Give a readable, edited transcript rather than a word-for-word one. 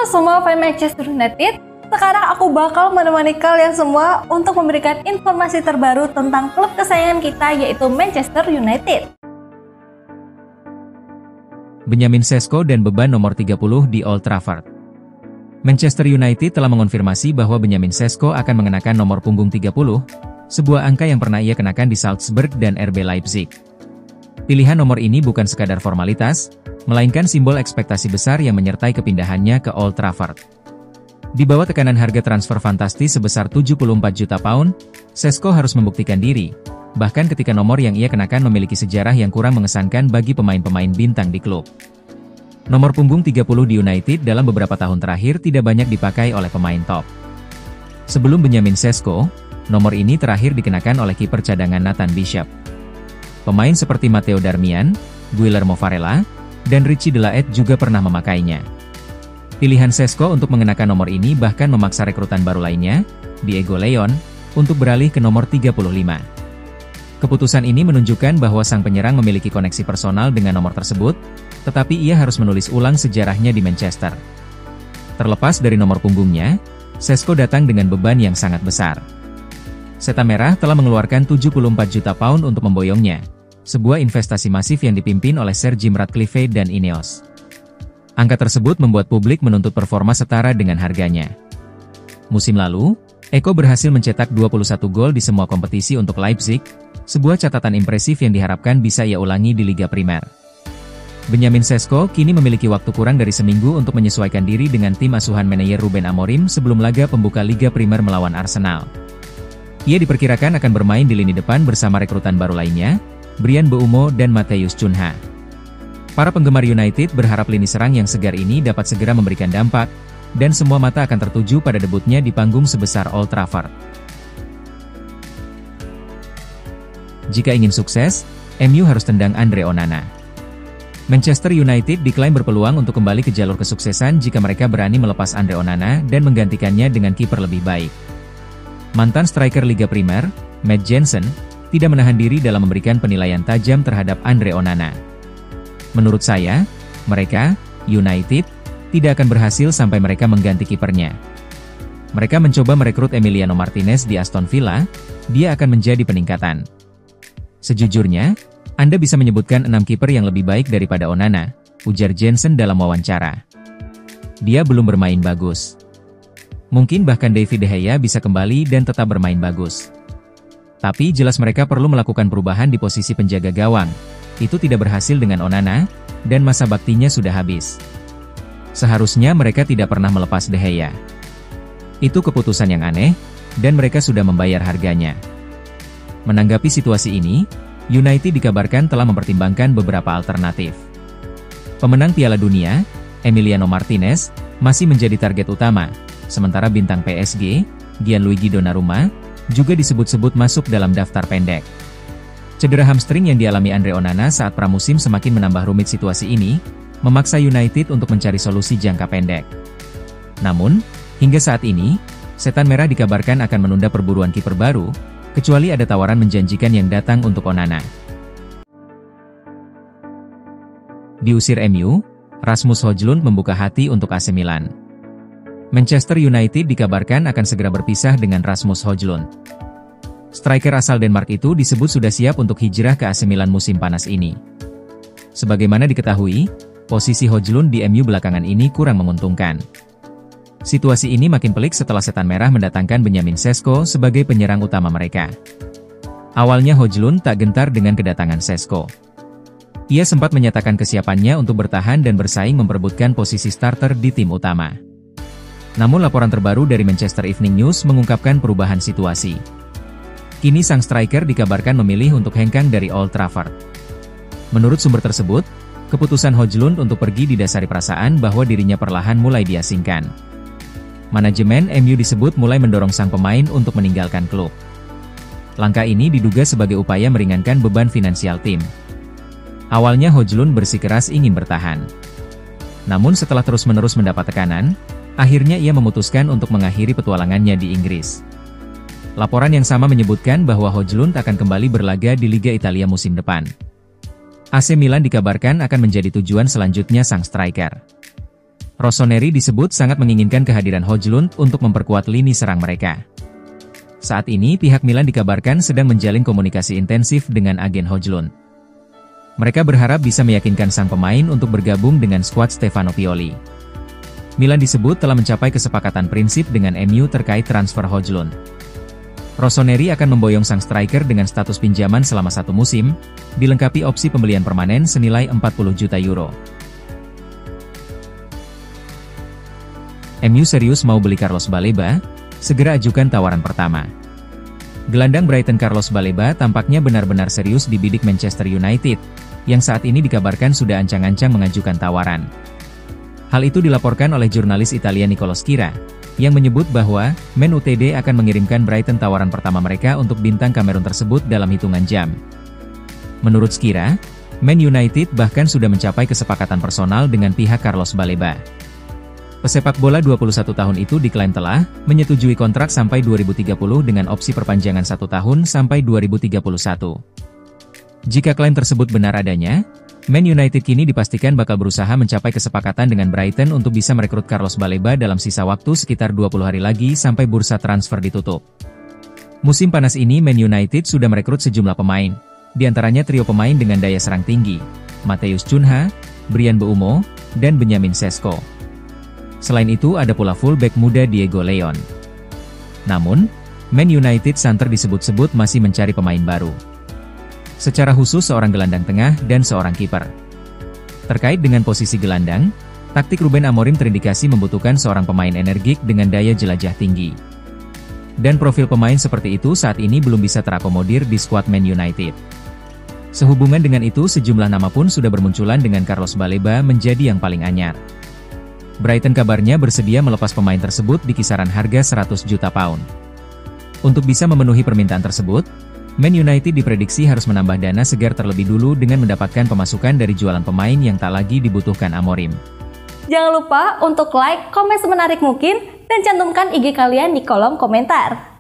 semua fans Manchester United, sekarang aku bakal menemani kalian semua untuk memberikan informasi terbaru tentang klub kesayangan kita, yaitu Manchester United. Benjamin Sesko dan beban nomor 30 di Old Trafford. Manchester United telah mengonfirmasi bahwa Benjamin Sesko akan mengenakan nomor punggung 30, sebuah angka yang pernah ia kenakan di Salzburg dan RB Leipzig. Pilihan nomor ini bukan sekadar formalitas, melainkan simbol ekspektasi besar yang menyertai kepindahannya ke Old Trafford. Di bawah tekanan harga transfer fantastis sebesar 74 juta pound, Sesko harus membuktikan diri, bahkan ketika nomor yang ia kenakan memiliki sejarah yang kurang mengesankan bagi pemain-pemain bintang di klub. Nomor punggung 30 di United dalam beberapa tahun terakhir tidak banyak dipakai oleh pemain top. Sebelum Benjamin Sesko, nomor ini terakhir dikenakan oleh kiper cadangan Nathan Bishop. Pemain seperti Matteo Darmian, Guillermo Varela, dan Richie De Laet juga pernah memakainya. Pilihan Sesko untuk mengenakan nomor ini bahkan memaksa rekrutan baru lainnya, Diego Leon, untuk beralih ke nomor 35. Keputusan ini menunjukkan bahwa sang penyerang memiliki koneksi personal dengan nomor tersebut, tetapi ia harus menulis ulang sejarahnya di Manchester. Terlepas dari nomor punggungnya, Sesko datang dengan beban yang sangat besar. Setan Merah telah mengeluarkan 74 juta pound untuk memboyongnya, sebuah investasi masif yang dipimpin oleh Sir Jim Ratcliffe dan Ineos. Angka tersebut membuat publik menuntut performa setara dengan harganya. Musim lalu, Eko berhasil mencetak 21 gol di semua kompetisi untuk Leipzig, sebuah catatan impresif yang diharapkan bisa ia ulangi di Liga Primer. Benjamin Sesko kini memiliki waktu kurang dari seminggu untuk menyesuaikan diri dengan tim asuhan manajer Ruben Amorim sebelum laga pembuka Liga Primer melawan Arsenal. Ia diperkirakan akan bermain di lini depan bersama rekrutan baru lainnya, Bryan Mbeumo dan Matheus Cunha. Para penggemar United berharap lini serang yang segar ini dapat segera memberikan dampak, dan semua mata akan tertuju pada debutnya di panggung sebesar Old Trafford. Jika ingin sukses, MU harus tendang Andre Onana. Manchester United diklaim berpeluang untuk kembali ke jalur kesuksesan jika mereka berani melepas Andre Onana dan menggantikannya dengan kiper lebih baik. Mantan striker Liga Primer, Matt Jansen, tidak menahan diri dalam memberikan penilaian tajam terhadap Andre Onana. Menurut saya, mereka, United, tidak akan berhasil sampai mereka mengganti kipernya. Mereka mencoba merekrut Emiliano Martinez di Aston Villa, dia akan menjadi peningkatan. Sejujurnya, Anda bisa menyebutkan 6 kiper yang lebih baik daripada Onana, ujar Jansen dalam wawancara. Dia belum bermain bagus. Mungkin bahkan David De Gea bisa kembali dan tetap bermain bagus. Tapi jelas mereka perlu melakukan perubahan di posisi penjaga gawang. Itu tidak berhasil dengan Onana, dan masa baktinya sudah habis. Seharusnya mereka tidak pernah melepas De Gea. Itu keputusan yang aneh, dan mereka sudah membayar harganya. Menanggapi situasi ini, United dikabarkan telah mempertimbangkan beberapa alternatif. Pemenang Piala Dunia, Emiliano Martinez, masih menjadi target utama, sementara bintang PSG, Gianluigi Donnarumma, juga disebut-sebut masuk dalam daftar pendek. Cedera hamstring yang dialami Andre Onana saat pramusim semakin menambah rumit situasi ini, memaksa United untuk mencari solusi jangka pendek. Namun, hingga saat ini, Setan Merah dikabarkan akan menunda perburuan kiper baru, kecuali ada tawaran menjanjikan yang datang untuk Onana. Diusir MU, Rasmus Højlund membuka hati untuk AC Milan. Manchester United dikabarkan akan segera berpisah dengan Rasmus Højlund. Striker asal Denmark itu disebut sudah siap untuk hijrah ke AC Milan musim panas ini. Sebagaimana diketahui, posisi Højlund di MU belakangan ini kurang menguntungkan. Situasi ini makin pelik setelah Setan Merah mendatangkan Benjamin Sesko sebagai penyerang utama mereka. Awalnya Højlund tak gentar dengan kedatangan Sesko. Ia sempat menyatakan kesiapannya untuk bertahan dan bersaing memperebutkan posisi starter di tim utama. Namun laporan terbaru dari Manchester Evening News mengungkapkan perubahan situasi. Kini sang striker dikabarkan memilih untuk hengkang dari Old Trafford. Menurut sumber tersebut, keputusan Højlund untuk pergi didasari perasaan bahwa dirinya perlahan mulai diasingkan. Manajemen MU disebut mulai mendorong sang pemain untuk meninggalkan klub. Langkah ini diduga sebagai upaya meringankan beban finansial tim. Awalnya Højlund bersikeras ingin bertahan. Namun setelah terus-menerus mendapat tekanan, akhirnya ia memutuskan untuk mengakhiri petualangannya di Inggris. Laporan yang sama menyebutkan bahwa Højlund akan kembali berlaga di Liga Italia musim depan. AC Milan dikabarkan akan menjadi tujuan selanjutnya sang striker. Rossoneri disebut sangat menginginkan kehadiran Højlund untuk memperkuat lini serang mereka. Saat ini pihak Milan dikabarkan sedang menjalin komunikasi intensif dengan agen Højlund. Mereka berharap bisa meyakinkan sang pemain untuk bergabung dengan skuad Stefano Pioli. Milan disebut telah mencapai kesepakatan prinsip dengan MU terkait transfer Højlund. Rossoneri akan memboyong sang striker dengan status pinjaman selama 1 musim, dilengkapi opsi pembelian permanen senilai 40 juta euro. MU serius mau beli Carlos Baleba? Segera ajukan tawaran pertama. Gelandang Brighton Carlos Baleba tampaknya benar-benar serius dibidik Manchester United, yang saat ini dikabarkan sudah ancang-ancang mengajukan tawaran. Hal itu dilaporkan oleh jurnalis Italia Nicolo Schira, yang menyebut bahwa Man Utd akan mengirimkan Brighton tawaran pertama mereka untuk bintang Kamerun tersebut dalam hitungan jam. Menurut Schira, Man United bahkan sudah mencapai kesepakatan personal dengan pihak Carlos Baleba. Pesepak bola 21 tahun itu diklaim telah menyetujui kontrak sampai 2030 dengan opsi perpanjangan 1 tahun sampai 2031. Jika klaim tersebut benar adanya, Man United kini dipastikan bakal berusaha mencapai kesepakatan dengan Brighton untuk bisa merekrut Carlos Baleba dalam sisa waktu sekitar 20 hari lagi sampai bursa transfer ditutup. Musim panas ini Man United sudah merekrut sejumlah pemain, diantaranya trio pemain dengan daya serang tinggi, Matheus Cunha, Bryan Mbeumo, dan Benjamin Sesko. Selain itu ada pula fullback muda Diego Leon. Namun, Man United santer disebut-sebut masih mencari pemain baru. Secara khusus seorang gelandang tengah dan seorang kiper. Terkait dengan posisi gelandang, taktik Ruben Amorim terindikasi membutuhkan seorang pemain energik dengan daya jelajah tinggi. Dan profil pemain seperti itu saat ini belum bisa terakomodir di skuad Man United. Sehubungan dengan itu sejumlah nama pun sudah bermunculan dengan Carlos Baleba menjadi yang paling anyar. Brighton kabarnya bersedia melepas pemain tersebut di kisaran harga 100 juta pound. Untuk bisa memenuhi permintaan tersebut, Man United diprediksi harus menambah dana segar terlebih dulu dengan mendapatkan pemasukan dari jualan pemain yang tak lagi dibutuhkan Amorim. Jangan lupa untuk like, komen semenarik mungkin, dan cantumkan IG kalian di kolom komentar.